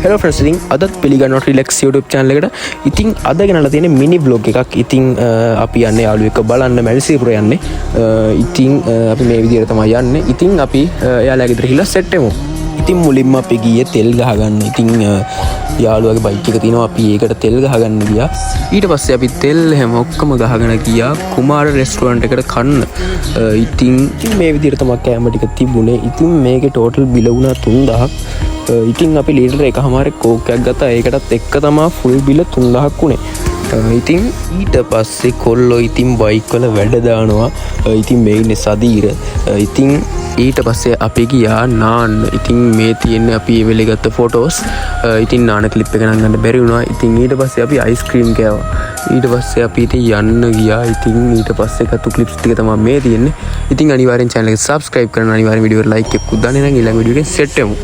Hello friends, ඉතින් අදත් පිළිගන්නවා රිලැක්ස් YouTube channel එකට. ඉතින් අද ගෙනල්ලා තියෙන්නේ මිනි vlog එකක්. ඉතින් අපි යන්නේ යාළුවෙක් බලන්න මැල්සිපුර යන්නේ. ඉතින් අපි මේ විදිහට තමයි යන්නේ. ඉතින් අපි එයාලා ගෙදර ගිහලා සෙට් වෙමු. ඉතින් මුලින්ම අපි ගියේ තෙල් ගහගන්න. ඉතින් යාළුවාගේ බයික් එක තියෙනවා, අපි ඒකට තෙල් ගහගන්න ගියා. ඊට පස්සේ අපි තෙල් හැම ඔක්කොම ගහගෙන ගියා කුමාර රෙස්ටුරන්ට් එකට කන්න. ඉතින් මේ විදිහට තමයි කෑම ටික තිබුණේ. ඉතින් මේකේ ටෝටල් බිල වුණා 3000ක්. ඉතින් අපි ලීටර එකමාරක් කෝක්කයක් ගත්තා. ඒකටත් එක්ක තමයි ෆුල් බිල 3000ක් වුණේ. ඉතින් ඊට පස්සේ කොල්ලෝ ඉතින් බයික් වල වැඩ දානවා. ඉතින් මේ ඉන්නේ සදීර. ඉතින් ඊට පස්සේ අපි ගියා නාන්න. ඉතින් මේ තියෙන්නේ අපි ඒ වෙලේ ගත්ත ෆොටෝස්. ඉතින් නාන ක්ලිප් එක ගන්න බැරි වුණා. ඉතින් ඊට පස්සේ අපි අයිස්ක්‍රීම් කෑවා. ඊට පස්සේ අපි ඉතින් යන්න ගියා. ඉතින් ඊට පස්සේ ගත්ත ක්ලිප්ස් ටික තමයි මේ තියෙන්නේ. ඉතින් අනිවාර්යෙන් channel එක subscribe කරන්න, අනිවාර්යෙන් වීඩියෝ එක like එකක් දාන්න. නම් ඊළඟ වීඩියෝ එකෙන් සෙට් වෙමු.